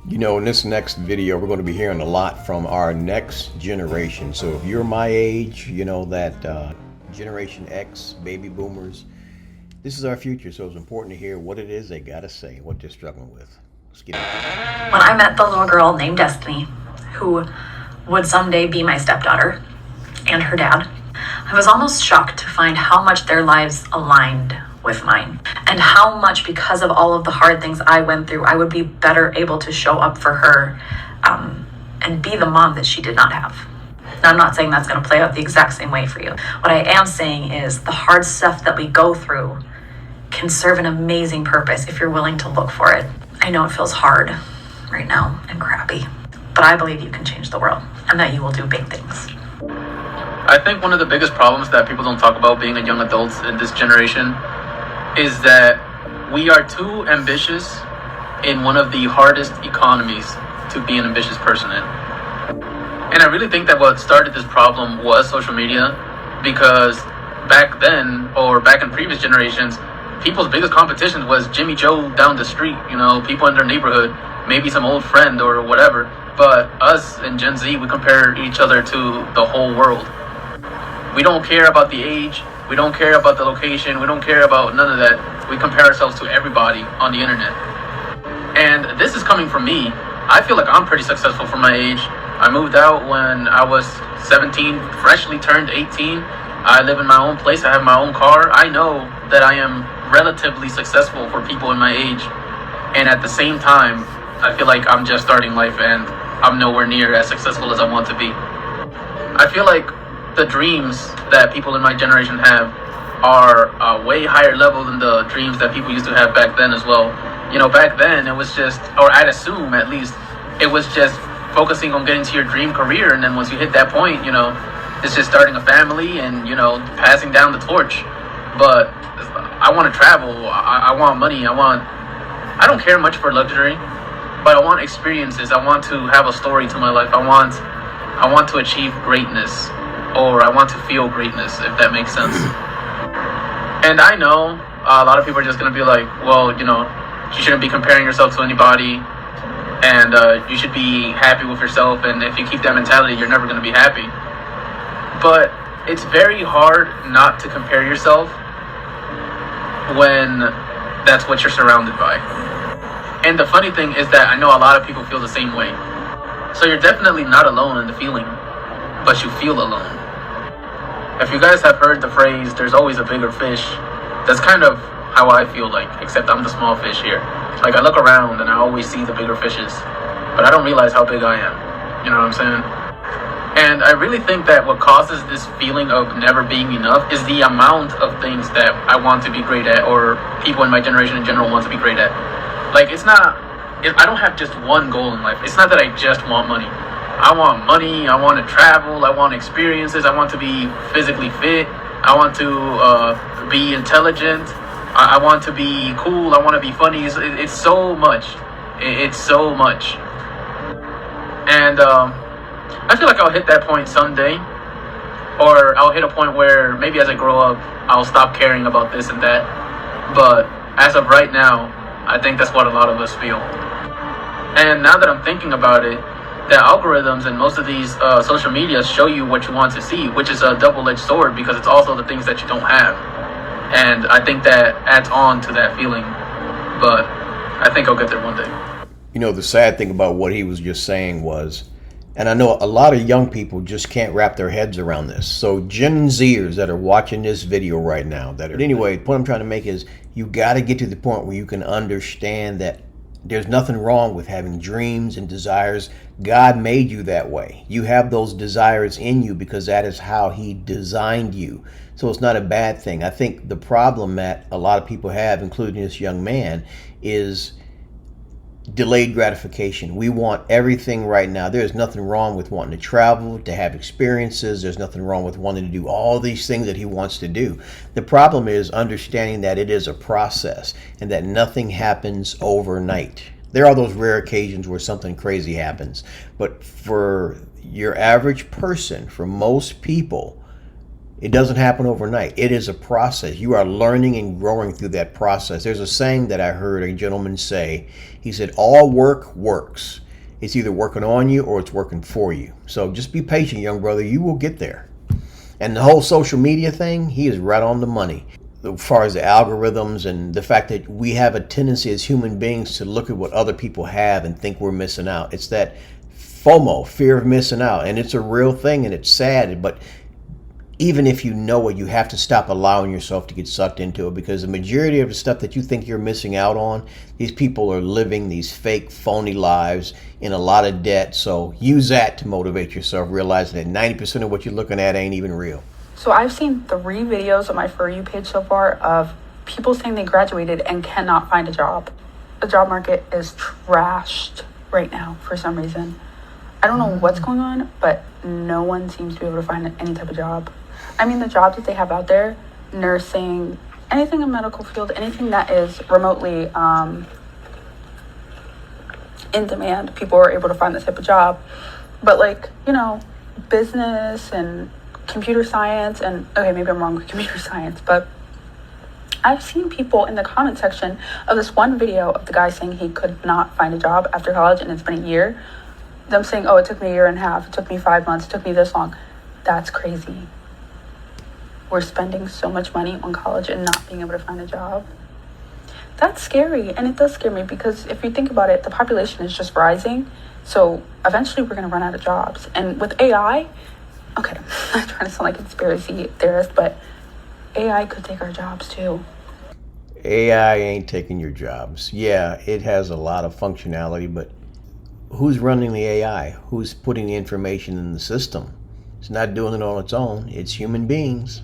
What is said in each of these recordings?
You know, in this next video, we're going to be hearing a lot from our next generation. So if you're my age, you know that Generation X, baby boomers, this is our future. So it's important to hear what it is they got to say, what they're struggling with. Let's get into it. When I met the little girl named Destiny, who would someday be my stepdaughter, and her dad, I was almost shocked to find how much their lives aligned with mine, and how much, because of all of the hard things I went through, I would be better able to show up for her and be the mom that she did not have. Now, I'm not saying that's going to play out the exact same way for you. What I am saying is the hard stuff that we go through can serve an amazing purpose if you're willing to look for it. I know it feels hard right now and crappy, but I believe you can change the world and that you will do big things. I think one of the biggest problems that people don't talk about being a young adult in this generation is that we are too ambitious in one of the hardest economies to be an ambitious person in. And I really think that what started this problem was social media, because back then, or back in previous generations, people's biggest competition was Jimmy Joe down the street, you know, people in their neighborhood, maybe some old friend or whatever. But us in Gen Z, we compare each other to the whole world. We don't care about the age, we don't care about the location, we don't care about none of that. We compare ourselves to everybody on the internet. And this is coming from me. I feel like I'm pretty successful for my age. I moved out when I was 17, freshly turned 18. I live in my own place, I have my own car. I know that I am relatively successful for people in my age. And at the same time, I feel like I'm just starting life and I'm nowhere near as successful as I want to be. I feel like the dreams that people in my generation have are a way higher level than the dreams that people used to have back then as well. You know, back then it was just, or I'd assume at least, it was just focusing on getting to your dream career, and then once you hit that point, you know, it's just starting a family and, you know, passing down the torch. But I want to travel, I want money, I don't care much for luxury, but I want experiences. I want to have a story to my life. I want to achieve greatness, or I want to feel greatness, if that makes sense. And I know a lot of people are just going to be like, well, you know, you shouldn't be comparing yourself to anybody, and you should be happy with yourself, and if you keep that mentality, you're never going to be happy. But it's very hard not to compare yourself when that's what you're surrounded by. And the funny thing is that I know a lot of people feel the same way. So you're definitely not alone in the feeling, but you feel alone. If you guys have heard the phrase, there's always a bigger fish, that's kind of how I feel like, except I'm the small fish here. Like, I look around and I always see the bigger fishes, but I don't realize how big I am. You know what I'm saying? And I really think that what causes this feeling of never being enough is the amount of things that I want to be great at, or people in my generation in general want to be great at. Like, I don't have just one goal in life. It's not that I just want money. I want money, I want to travel, I want experiences, I want to be physically fit, I want to be intelligent, I want to be cool, I want to be funny. It's so much. It's so much. And I feel like I'll hit that point someday, or I'll hit a point where maybe as I grow up, I'll stop caring about this and that. But as of right now, I think that's what a lot of us feel. And now that I'm thinking about it, the algorithms and most of these social media show you what you want to see, which is a double-edged sword, because it's also the things that you don't have. And I think that adds on to that feeling. But I think I'll get there one day. You know, the sad thing about what he was just saying was, and I know a lot of young people just can't wrap their heads around this. So Gen Zers that are watching this video right now, but anyway, the point I'm trying to make is you got to get to the point where you can understand that there's nothing wrong with having dreams and desires. God made you that way. You have those desires in you because that is how he designed you. So it's not a bad thing. I think the problem that a lot of people have, including this young man, is delayed gratification. We want everything right now. There's nothing wrong with wanting to travel, to have experiences. There's nothing wrong with wanting to do all these things that he wants to do. The problem is understanding that it is a process and that nothing happens overnight. There are those rare occasions where something crazy happens, but for your average person, for most people, It doesn't happen overnight. It is a process. You are learning and growing through that process. There's a saying that I heard a gentleman say. He said, all work works. It's either working on you or it's working for you. So just be patient, young brother. You will get there. And the whole social media thing, he is right on the money. As far as the algorithms and the fact that we have a tendency as human beings to look at what other people have and think we're missing out. It's that FOMO, fear of missing out. And it's a real thing and it's sad. But even if you know it, you have to stop allowing yourself to get sucked into it, because the majority of the stuff that you think you're missing out on, these people are living these fake, phony lives in a lot of debt. So use that to motivate yourself, realizing that 90% of what you're looking at ain't even real. So I've seen 3 videos on my For You page so far of people saying they graduated and cannot find a job. The job market is trashed right now for some reason. I don't know what's going on, but no one seems to be able to find any type of job. I mean, the jobs that they have out there, nursing, anything in medical field, anything that is remotely in demand, people are able to find this type of job. But like, you know, business and computer science, and okay, maybe I'm wrong with computer science, but I've seen people in the comment section of this one video of the guy saying he could not find a job after college and it's been a year. Them saying, oh, it took me a year and a half, it took me 5 months, it took me this long. That's crazy. We're spending so much money on college and not being able to find a job. That's scary. And it does scare me because if you think about it, the population is just rising. So eventually we're going to run out of jobs. And with AI, okay, I'm not trying to sound like a conspiracy theorist, but AI could take our jobs too. AI ain't taking your jobs. Yeah, it has a lot of functionality, but who's running the AI? Who's putting the information in the system? It's not doing it on its own. It's human beings.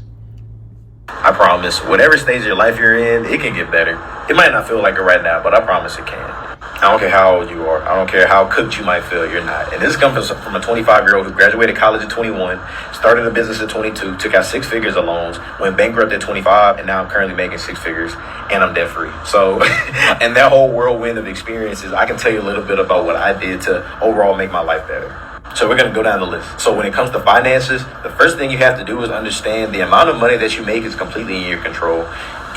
I promise, whatever stage of your life you're in, it can get better. It might not feel like it right now, but I promise it can. I don't care how old you are. I don't care how cooked you might feel, you're not. And this comes from a 25-year-old who graduated college at 21, started a business at 22, took out 6 figures of loans, went bankrupt at 25, and now I'm currently making 6 figures, and I'm debt-free. So, and that whole whirlwind of experiences, I can tell you a little bit about what I did to overall make my life better. So we're going to go down the list. So when it comes to finances, the first thing you have to do is understand the amount of money that you make is completely in your control.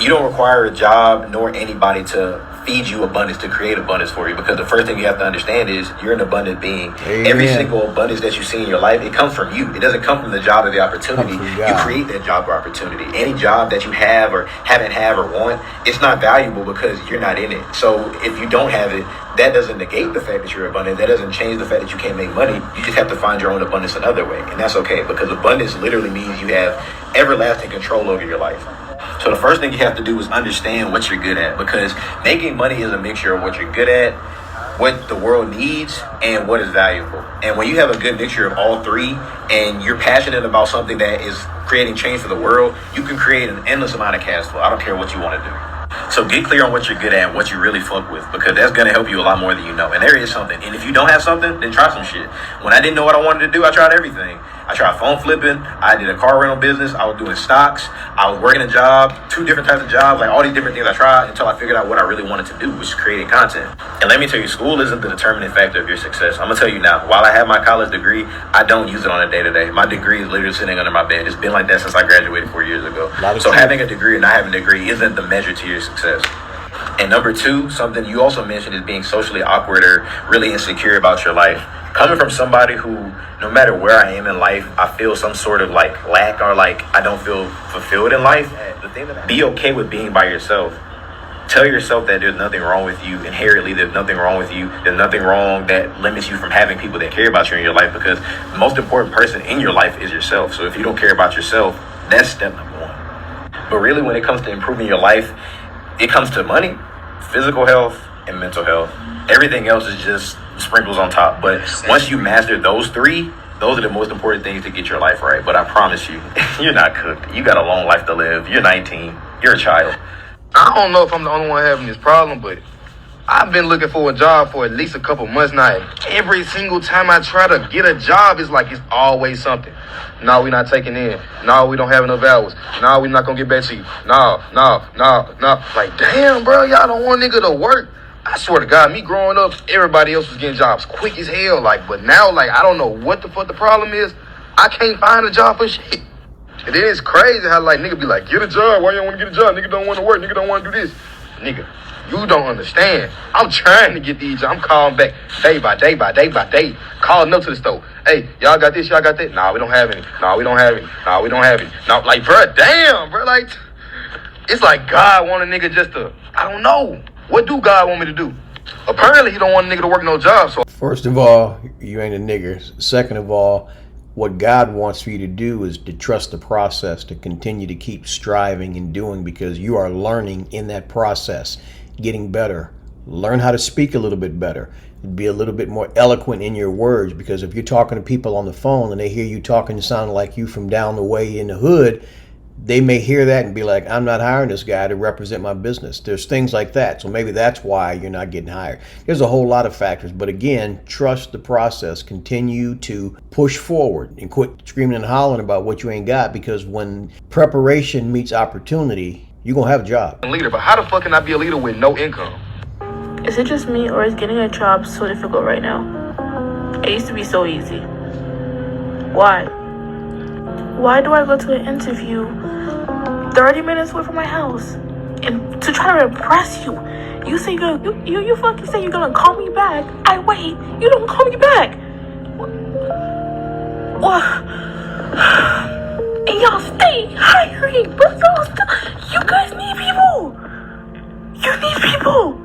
You don't require a job nor anybody to feed you abundance, to create abundance for you, because the first thing you have to understand is you're an abundant being. Amen. Every single abundance that you see in your life, it comes from you. It doesn't come from the job or the opportunity. You create that job or opportunity. Any job that you have or haven't had or want, it's not valuable because you're not in it. So if you don't have it, that doesn't negate the fact that you're abundant. That doesn't change the fact that you can't make money. You just have to find your own abundance another way. And that's okay, because abundance literally means you have everlasting control over your life. So the first thing you have to do is understand what you're good at, because making money is a mixture of what you're good at, what the world needs, and what is valuable. And when you have a good mixture of all three, and you're passionate about something that is creating change for the world, you can create an endless amount of cash flow. I don't care what you want to do. So get clear on what you're good at and what you really fuck with, because that's going to help you a lot more than you know. And there is something. And if you don't have something, then try some shit. When I didn't know what I wanted to do, I tried everything. I tried phone flipping. I did a car rental business. I was doing stocks. I was working a job, 2 different types of jobs, like all these different things I tried until I figured out what I really wanted to do, which is creating content. And let me tell you, school isn't the determining factor of your success. I'm going to tell you now, while I have my college degree, I don't use it on a day-to-day. My degree is literally sitting under my bed. It's been like that since I graduated 4 years ago. So having a degree and not having a degree isn't the measure to your success. And number 2, something you also mentioned is being socially awkward or really insecure about your life. Coming from somebody who, no matter where I am in life, I feel some sort of like lack or like I don't feel fulfilled in life. Be okay with being by yourself. Tell yourself that there's nothing wrong with you. Inherently, there's nothing wrong with you. There's nothing wrong that limits you from having people that care about you in your life, because the most important person in your life is yourself. So if you don't care about yourself, that's step number 1. But really, when it comes to improving your life, it comes to money, physical health, and mental health. Everything else is just sprinkles on top. But once you master those 3, those are the most important things to get your life right. But I promise you, you're not cooked. You got a long life to live. You're 19. You're a child. I don't know if I'm the only one having this problem, but I've been looking for a job for at least a couple months now. And every single time I try to get a job, it's like it's always something. No, we're not taking in. No, we don't have enough hours. No, we're not going to get back to you. No. Like, damn, bro, y'all don't want nigga to work. I swear to God, me growing up, everybody else was getting jobs quick as hell. Like, but now, like, I don't know what the fuck the problem is. I can't find a job for shit. And then it's crazy how like nigga be like, get a job. Why you don't want to get a job? Nigga don't want to work. Nigga don't want to do this. Nigga, you don't understand. I'm trying to get these jobs. I'm calling back day by day by day by day. Calling up to the store. Hey, y'all got this? Y'all got that? Nah, we don't have any. Nah, we don't have any. Nah, we don't have any. Nah, like, bro, damn, bro. Like, it's like God want a nigga just to, I don't know. What do God want me to do? Apparently, he don't want a nigga to work no job. So First of all, you ain't a nigger. Second of all, what God wants for you to do is to trust the process, to continue to keep striving and doing, because you are learning in that process, getting better. Learn how to speak a little bit better. Be a little bit more eloquent in your words, because if you're talking to people on the phone and they hear you talking sounding like you from down the way in the hood, they may hear that and be like, I'm not hiring this guy to represent my business. There's things like that. So maybe that's why you're not getting hired. There's a whole lot of factors. But again, trust the process. Continue to push forward and quit screaming and hollering about what you ain't got, because when preparation meets opportunity, you're going to have a job. leader, but how the fuck can I be a leader with no income? Is it just me, or is getting a job so difficult right now? It used to be so easy. Why? Why do I go to an interview 30 minutes away from my house and to try to impress you? You say you fucking say you're gonna call me back. I wait. You don't call me back. What? And y'all stay hiring, but you guys need people. You need people.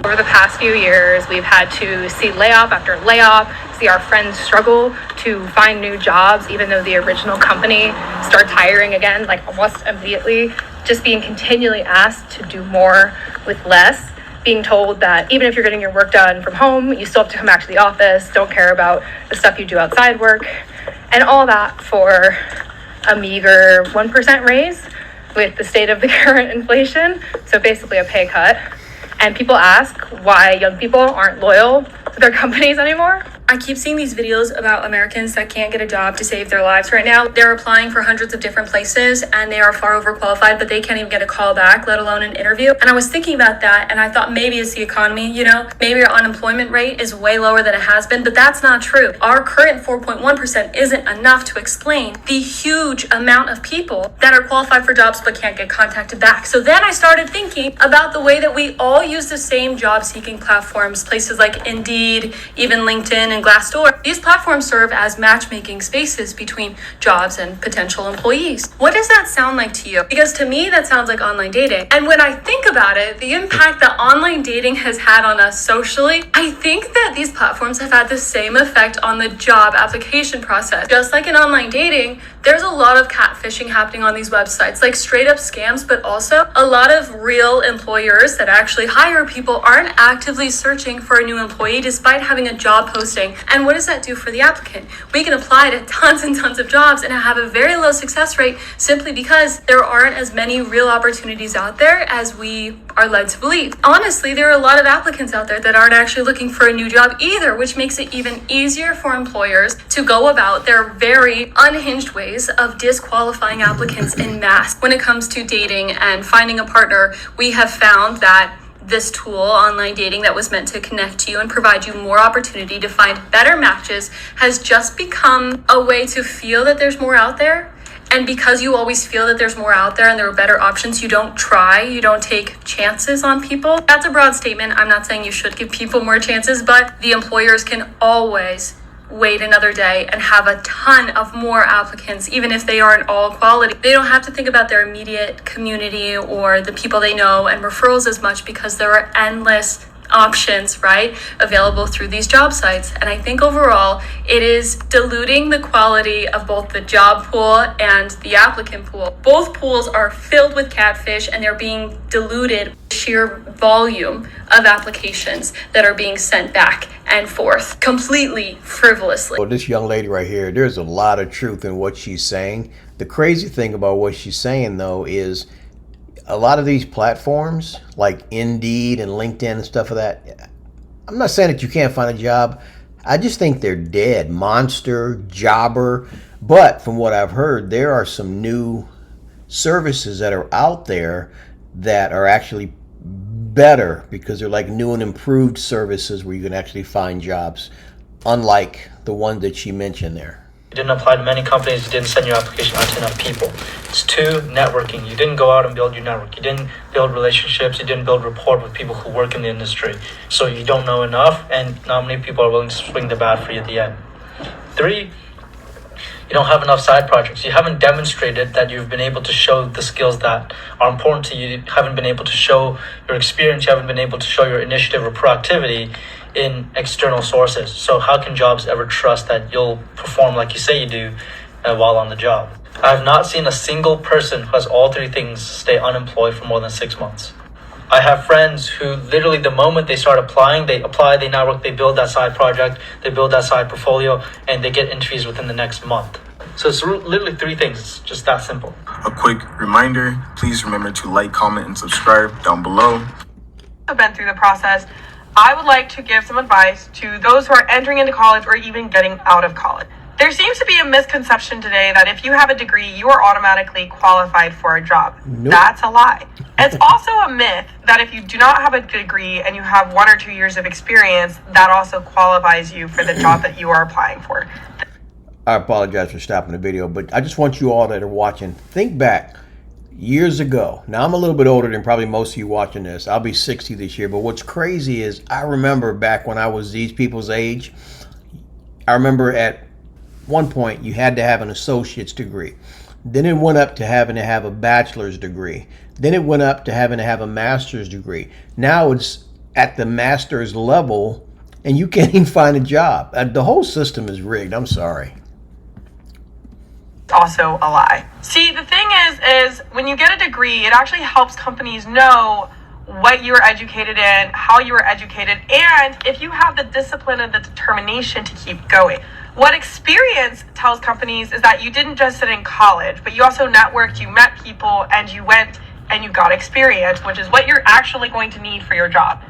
Over the past few years, we've had to see layoff after layoff, see our friends struggle to find new jobs, even though the original company starts hiring again, like almost immediately, just being continually asked to do more with less, being told that even if you're getting your work done from home, you still have to come back to the office, don't care about the stuff you do outside work, and all that for a meager 1% raise with the state of the current inflation, so basically a pay cut. And people ask why young people aren't loyal to their companies anymore. I keep seeing these videos about Americans that can't get a job to save their lives right now. They're applying for hundreds of different places and they are far overqualified, but they can't even get a call back, let alone an interview. And I was thinking about that and I thought maybe it's the economy, maybe our unemployment rate is way lower than it has been, but that's not true. Our current 4.1% isn't enough to explain the huge amount of people that are qualified for jobs but can't get contacted back. So then I started thinking about the way that we all use the same job seeking platforms, places like Indeed, even LinkedIn and Glassdoor. These platforms serve as matchmaking spaces between jobs and potential employees. What does that sound like to you? Because to me, that sounds like online dating. And when I think about it, the impact that online dating has had on us socially, I think that these platforms have had the same effect on the job application process. Just like in online dating, there's a lot of catfishing happening on these websites, like straight up scams, but also a lot of real employers that actually hire people aren't actively searching for a new employee despite having a job posting. And what does that do for the applicant? We can apply to tons and tons of jobs and have a very low success rate simply because there aren't as many real opportunities out there as we are led to believe. Honestly, there are a lot of applicants out there that aren't actually looking for a new job either, which makes it even easier for employers to go about their very unhinged ways of disqualifying applicants en masse. When it comes to dating and finding a partner, we have found that this tool, online dating, that was meant to connect you and provide you more opportunity to find better matches, has just become a way to feel that there's more out there. And because you always feel that there's more out there and there are better options, you don't take chances on people. That's a broad statement. I'm not saying you should give people more chances, but the employers can always wait another day and have a ton of more applicants, even if they aren't all quality. They don't have to think about their immediate community or the people they know and referrals as much because there are endless options, right, available through these job sites. And I think overall, it is diluting the quality of both the job pool and the applicant pool. Both pools are filled with catfish and they're being diluted sheer volume of applications that are being sent back and forth completely frivolously. Well, this young lady right here, there's a lot of truth in what she's saying. The crazy thing about what she's saying, though, is a lot of these platforms like Indeed and LinkedIn and stuff of that, I'm not saying that you can't find a job. I just think they're dead. Monster, Jobber. But from what I've heard, there are some new services that are out there that are actually better because they're like new and improved services where you can actually find jobs, unlike the one that she mentioned there. You didn't apply to many companies. You didn't send your application out to enough people. It's 2, networking. You didn't go out and build your network. You didn't build relationships. You didn't build rapport with people who work in the industry. So you don't know enough, and not many people are willing to swing the bat for you at the end. 3, you don't have enough side projects. You haven't demonstrated that you've been able to show the skills that are important to you. You haven't been able to show your experience. You haven't been able to show your initiative or proactivity in external sources. So how can jobs ever trust that you'll perform like you say you do while on the job? I have not seen a single person who has all 3 things stay unemployed for more than 6 months. I have friends who literally the moment they start applying, they apply, they network, they build that side project, they build that side portfolio, and they get interviews within the next month. So it's literally 3 things. It's just that simple. A quick reminder, please remember to like, comment, and subscribe down below. I've been through the process. I would like to give some advice to those who are entering into college or even getting out of college. There seems to be a misconception today that if you have a degree, you are automatically qualified for a job. Nope. That's a lie. It's also a myth that if you do not have a degree and you have 1 or 2 years of experience, that also qualifies you for the job that you are applying for. I apologize for stopping the video, but I just want you all that are watching, think back years ago. Now, I'm a little bit older than probably most of you watching this. I'll be 60 this year, but what's crazy is I remember back when I was these people's age, I remember at one point you had to have an associate's degree. Then it went up to having to have a bachelor's degree. Then it went up to having to have a master's degree. Now it's at the master's level and you can't even find a job. The whole system is rigged. I'm sorry. Also a lie. See, the thing is when you get a degree, it actually helps companies know what you were educated in, how you were educated, and if you have the discipline and the determination to keep going. What experience tells companies is that you didn't just sit in college, but you also networked, you met people, and you went and you got experience, which is what you're actually going to need for your job.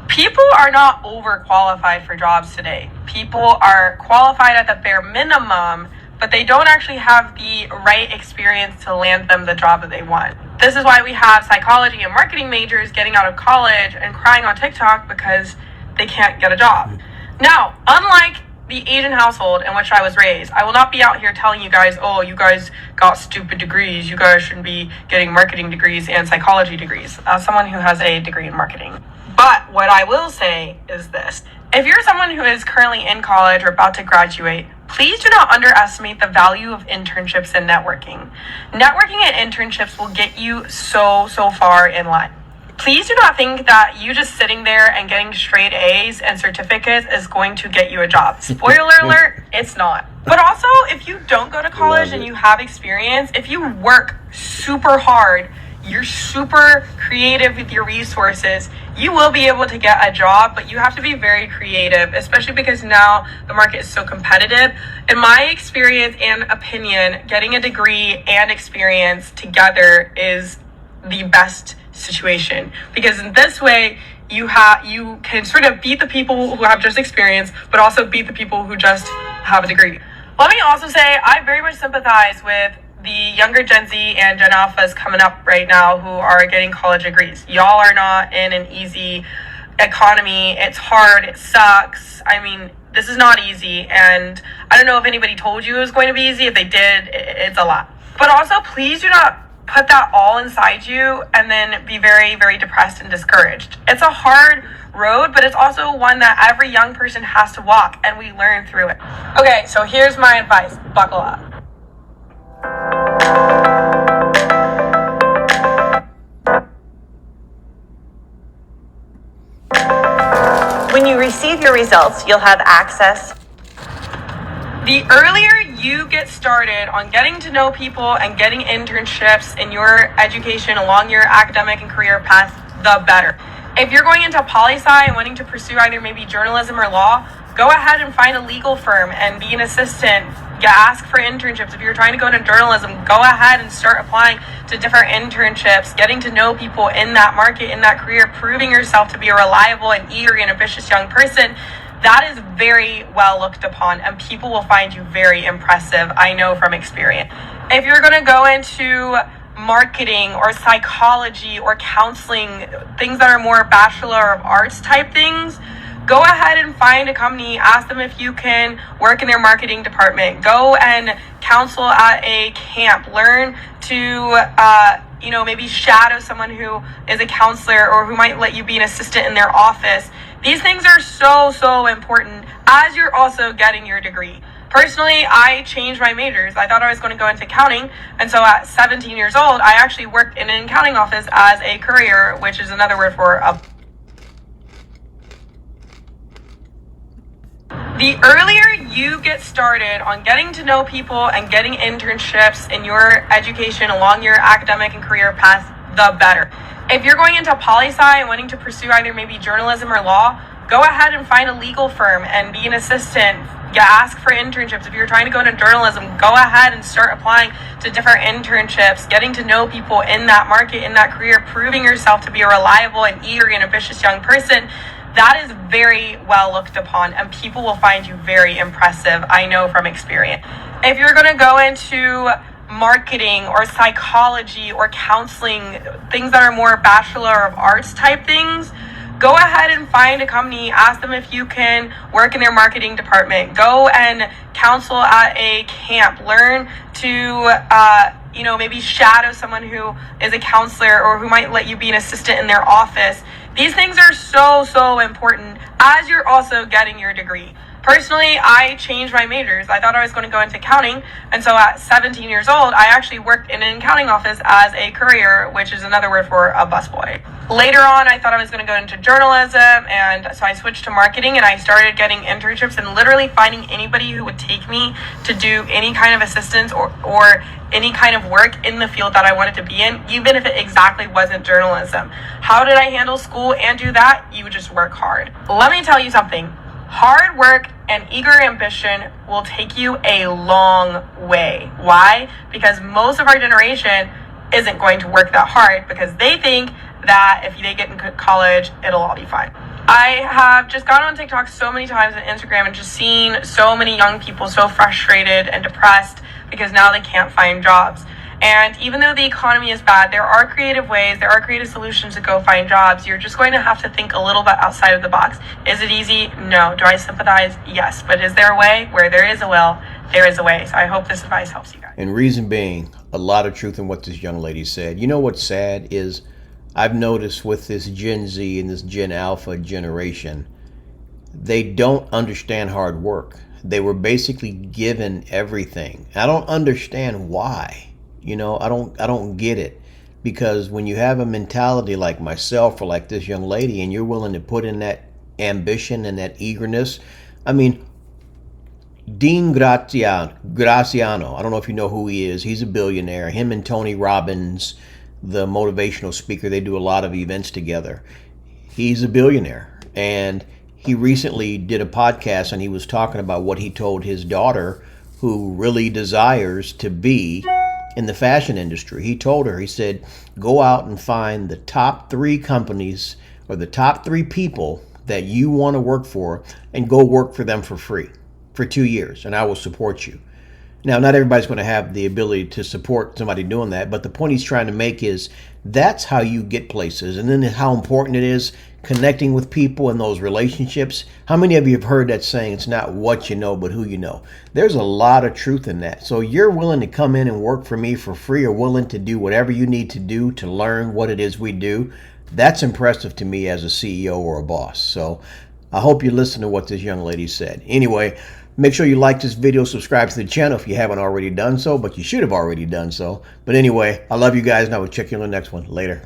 People are not overqualified for jobs today. People are qualified at the bare minimum, but they don't actually have the right experience to land them the job that they want. This is why we have psychology and marketing majors getting out of college and crying on TikTok because they can't get a job. Now, unlike the Asian household in which I was raised, I will not be out here telling you guys, oh, you guys got stupid degrees, you guys shouldn't be getting marketing degrees and psychology degrees, as someone who has a degree in marketing. But what I will say is this: if you're someone who is currently in college or about to graduate, please do not underestimate the value of internships and networking. Networking and internships will get you so far in life. Please do not think that you just sitting there and getting straight A's and certificates is going to get you a job. Spoiler alert, it's not. But also, if you don't go to college and you have experience, if you work super hard, you're super creative with your resources, you will be able to get a job, but you have to be very creative, especially because now the market is so competitive. In my experience and opinion, getting a degree and experience together is the best situation, because in this way you can sort of beat the people who have just experience, but also beat the people who just have a degree. Let me also say I very much sympathize with the younger Gen Z and Gen Alphas coming up right now who are getting college degrees. Y'all are not in an easy economy. It's hard. It sucks. I mean, this is not easy. And I don't know if anybody told you it was going to be easy. If they did, it's a lot. But also, please do not put that all inside you and then be very, very depressed and discouraged. It's a hard road, but it's also one that every young person has to walk, and we learn through it. Okay, so here's my advice. Buckle up. When you receive your results, you'll have access. The earlier you get started on getting to know people and getting internships in your education along your academic and career path, the better. If you're going into poli-sci and wanting to pursue either maybe journalism or law, go ahead and find a legal firm and be an assistant. Ask for internships. If you're trying to go into journalism, go ahead and start applying to different internships, getting to know people in that market, in that career, proving yourself to be a reliable and eager and ambitious young person. That is very well looked upon, and people will find you very impressive, I know from experience. If you're going to go into marketing or psychology or counseling, things that are more Bachelor of Arts type things, go ahead and find a company, ask them if you can work in their marketing department, go and counsel at a camp, learn to maybe shadow someone who is a counselor or who might let you be an assistant in their office. These things are so important as you're also getting your degree. Personally, I changed my majors. I thought I was going to go into accounting, and so at 17 years old, I actually worked in an accounting office as a courier, which is another word for a... The earlier you get started on getting to know people and getting internships in your education along your academic and career path, the better. If you're going into poli-sci and wanting to pursue either maybe journalism or law, go ahead and find a legal firm and be an assistant. Ask for internships. If you're trying to go into journalism, go ahead and start applying to different internships, getting to know people in that market, in that career, proving yourself to be a reliable and eager and ambitious young person. That is very well looked upon, and people will find you very impressive, I know from experience. If you're going to go into marketing or psychology or counseling, things that are more Bachelor of Arts type things, go ahead and find a company, ask them if you can work in their marketing department, go and counsel at a camp, learn to maybe shadow someone who is a counselor or who might let you be an assistant in their office. These things are so important as you're also getting your degree. Personally, I changed my majors. I thought I was going to go into accounting, and so at 17 years old, I actually worked in an accounting office as a courier, which is another word for a busboy. Later on, I thought I was going to go into journalism, and so I switched to marketing, and I started getting internships and literally finding anybody who would take me to do any kind of assistance or any kind of work in the field that I wanted to be in, even if it exactly wasn't journalism. How did I handle school and do that? You would just work hard. Let me tell you something. Hard work and eager ambition will take you a long way. Why? Because most of our generation isn't going to work that hard because they think that if they get into college, it'll all be fine. I have just gone on TikTok so many times and Instagram and just seen so many young people so frustrated and depressed because now they can't find jobs. And even though the economy is bad, there are creative ways, there are creative solutions to go find jobs. You're just going to have to think a little bit outside of the box. Is it easy? No. Do I sympathize? Yes. But is there a way? Where there is a will, there is a way. So I hope this advice helps you guys. And reason being, a lot of truth in what this young lady said. You know what's sad is I've noticed with this Gen Z and this Gen Alpha generation, they don't understand hard work. They were basically given everything. I don't understand why. I don't get it, because when you have a mentality like myself or like this young lady and you're willing to put in that ambition and that eagerness, I mean, Dean Graziano, I don't know if you know who he is. He's a billionaire. Him and Tony Robbins, the motivational speaker, they do a lot of events together. He's a billionaire, and he recently did a podcast and he was talking about what he told his daughter, who really desires to be in the fashion industry. He told her, he said, go out and find the top 3 companies or the top 3 people that you want to work for and go work for them for free for 2 years, and I will support you. Now, not everybody's going to have the ability to support somebody doing that, but the point he's trying to make is that's how you get places. And then how important it is connecting with people in those relationships. How many of you have heard that saying, it's not what you know, but who you know? There's a lot of truth in that. So you're willing to come in and work for me for free, or willing to do whatever you need to do to learn what it is we do. That's impressive to me as a CEO or a boss. So I hope you listen to what this young lady said. Anyway, make sure you like this video, subscribe to the channel if you haven't already done so, but you should have already done so. But anyway, I love you guys, and I will check you on the next one. Later.